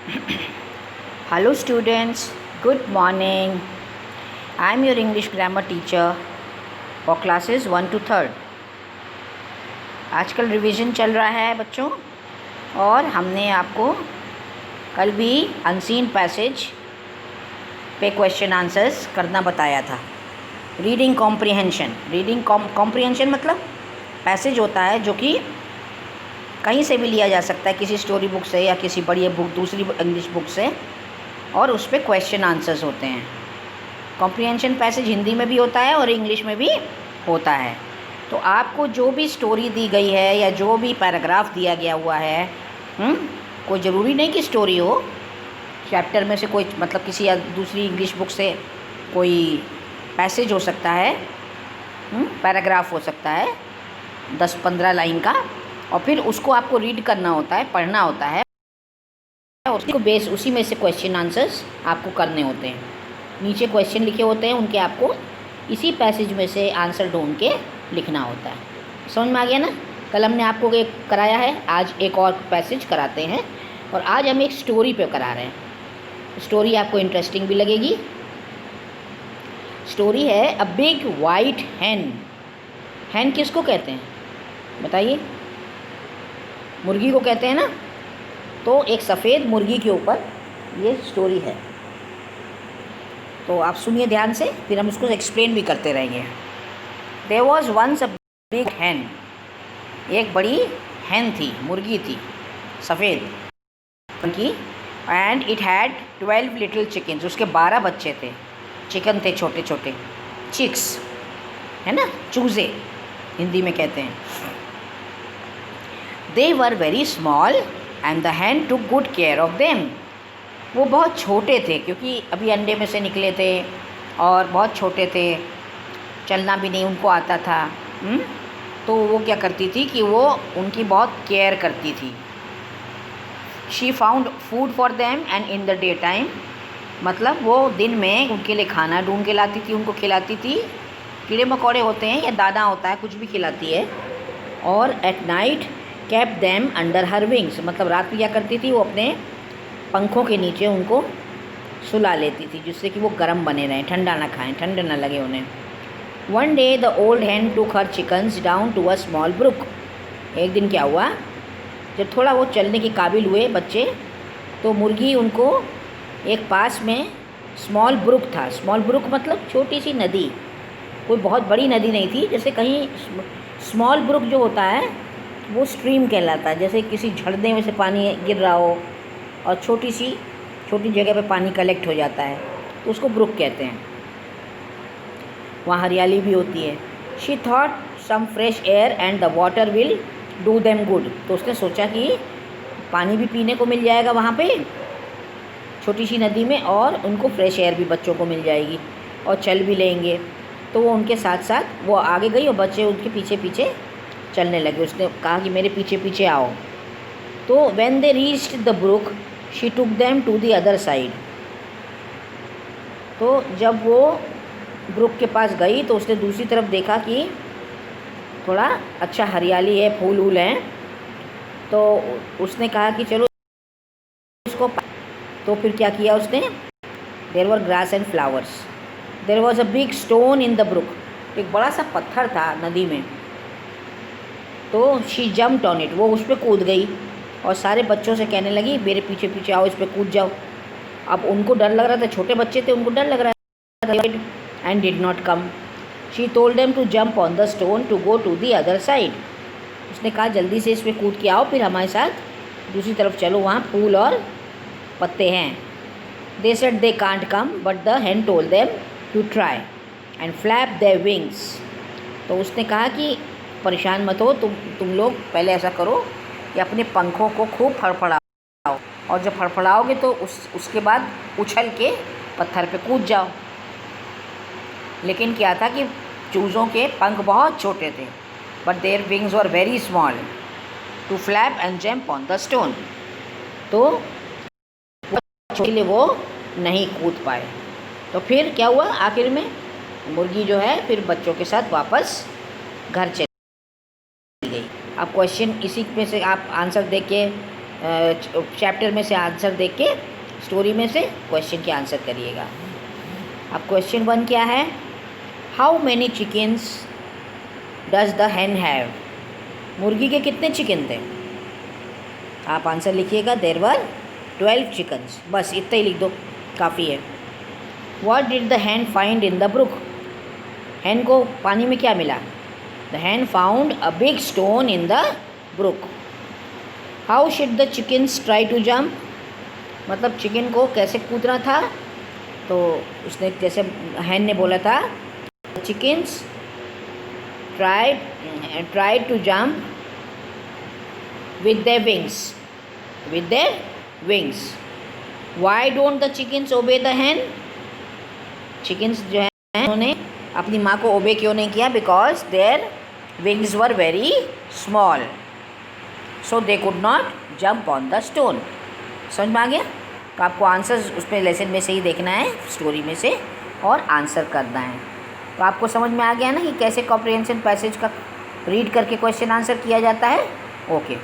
Hello students, good morning. I am your English grammar teacher for classes 1 to 3rd. आजकल revision चल रहा है बच्चों, और हमने आपको कल भी अनसीन पैसेज पे क्वेश्चन आंसर्स करना बताया था। रीडिंग कॉम्प्रिहेंशन मतलब पैसेज होता है जो कि कहीं से भी लिया जा सकता है, किसी स्टोरी बुक से या किसी बड़ी बुक, दूसरी इंग्लिश बुक से, और उस पर क्वेश्चन आंसर्स होते हैं। कॉम्प्रिहेंशन पैसेज हिंदी में भी होता है और इंग्लिश में भी होता है। तो आपको जो भी स्टोरी दी गई है या जो भी पैराग्राफ दिया गया हुआ है, कोई ज़रूरी नहीं कि स्टोरी हो, चैप्टर में से कोई मतलब किसी या दूसरी इंग्लिश बुक से कोई पैसेज हो सकता है, पैराग्राफ हो सकता है 10-15 लाइन का, और फिर उसको आपको रीड करना होता है, पढ़ना होता है, और उसको बेस उसी में से क्वेश्चन आंसर्स आपको करने होते हैं। नीचे क्वेश्चन लिखे होते हैं, उनके आपको इसी पैसेज में से आंसर ढूंढ के लिखना होता है। समझ में आ गया ना? कल हमने आपको एक कराया है, आज एक और पैसेज कराते हैं, और आज हम एक स्टोरी पे करा रहे हैं। स्टोरी आपको इंटरेस्टिंग भी लगेगी। स्टोरी है अ बिग वाइट हैन। हैन किसको कहते हैं बताइए? मुर्गी को कहते हैं ना। तो एक सफ़ेद मुर्गी के ऊपर ये स्टोरी है। तो आप सुनिए ध्यान से, फिर हम उसको एक्सप्लेन भी करते रहेंगे। There was once a big hen. एक बड़ी हैन थी, मुर्गी थी सफ़ेद की, and it had 12 little chickens. उसके 12 बच्चे थे, चिकन थे, छोटे छोटे चिक्स, है ना, चूज़े हिंदी में कहते हैं। They were very small and the hen took good care of them. वो बहुत छोटे थे क्योंकि अभी अंडे में से निकले थे और बहुत छोटे थे, चलना भी नहीं उनको आता था। तो वो क्या करती थी कि वो उनकी बहुत केयर करती थी। She found food for them and in the day time, मतलब वो दिन में उनके लिए खाना ढूंढ के लाती थी, उनको खिलाती थी। कीड़े मकोड़े होते हैं या दाना होता है, कुछ भी खिलाती है। और at night cap them under her wings, मतलब रात में क्या करती थी, वो अपने पंखों के नीचे उनको सुला लेती थी, जिससे कि वो गर्म बने रहें, ठंडा ना खाएं, ठंड ना लगे उन्हें। One day the old hen took her chickens down to a small brook. एक दिन क्या हुआ, जब थोड़ा वो चलने के काबिल हुए बच्चे, तो मुर्गी उनको एक पास में स्मॉल ब्रुक था। स्मॉल ब्रुक मतलब छोटी सी नदी, कोई बहुत बड़ी नदी नहीं थी। जैसे कहीं स्मॉल ब्रुक जो होता है वो स्ट्रीम कहलाता है, जैसे किसी झरने में से पानी गिर रहा हो और छोटी जगह पे पानी कलेक्ट हो जाता है, तो उसको ब्रुक कहते हैं। वहाँ हरियाली भी होती है। She thought some fresh air and the water will do them good. तो उसने सोचा कि पानी भी पीने को मिल जाएगा वहाँ पे छोटी सी नदी में, और उनको फ्रेश एयर भी बच्चों को मिल जाएगी और चल भी लेंगे। तो वो उनके साथ साथ वो आगे गई और बच्चे उनके पीछे पीछे चलने लगे। उसने कहा कि मेरे पीछे पीछे आओ। तो when they reached the brook she took them to the other side. तो जब वो ब्रुक के पास गई तो उसने दूसरी तरफ देखा कि थोड़ा अच्छा हरियाली है, फूल वूल हैं। तो उसने कहा कि चलो इसको। तो फिर क्या किया उसने, there were grass and flowers. There was a big stone in the brook. एक बड़ा सा पत्थर था नदी में। तो शी जम्प्ड ऑन इट, वो उस पर कूद गई और सारे बच्चों से कहने लगी मेरे पीछे पीछे आओ, इस पर कूद जाओ। अब उनको डर लग रहा था, छोटे बच्चे थे, उनको डर लग रहा था, and did not come. She told them to jump on the stone to go to the other side. उसने कहा जल्दी से इस पर कूद के आओ, फिर हमारे साथ दूसरी तरफ चलो, वहाँ फूल और पत्ते हैं। They said they can't come but the hen told them to try and flap their wings. तो उसने कहा कि परेशान मत हो, तुम लोग पहले ऐसा करो कि अपने पंखों को खूब फड़फड़ाओ, और जब फड़फड़ाओगे तो उसके बाद उछल के पत्थर पे कूद जाओ। लेकिन क्या था कि चूज़ों के पंख बहुत छोटे थे, but their wings were very small to flap and jump on the stone. तो वो नहीं कूद पाए। तो फिर क्या हुआ, आखिर में मुर्गी जो है फिर बच्चों के साथ वापस घर चली गई। अब क्वेश्चन इसी में से आप आंसर दे के चैप्टर में से आंसर देख के, स्टोरी में से क्वेश्चन के आंसर करिएगा। अब क्वेश्चन 1 क्या है? How many chickens does the hen have? मुर्गी के कितने चिकन थे? आप आंसर लिखिएगा। There were 12 chickens. बस इतना ही लिख दो, काफ़ी है। What did the hen find in the brook? Hen को पानी में क्या मिला? The hen found a big stone in the brook. How should the chickens try to jump? मतलब चिकन को कैसे कूदना था? तो उसने, जैसे हैन ने बोला था, chickens try to jump with their wings. Why don't the chickens obey the hen? Chickens जो है उन्होंने अपनी माँ को ओबे क्यों नहीं किया? Because there wings were very small, so they could not jump on the stone. समझ में आ गया? तो आपको आंसर उसमें लेसन में से ही देखना है, स्टोरी में से, और आंसर करना है। तो आपको समझ में आ गया ना कि कैसे कॉम्प्रिहेंशन पैसेज का रीड करके क्वेश्चन आंसर किया जाता है। ओके।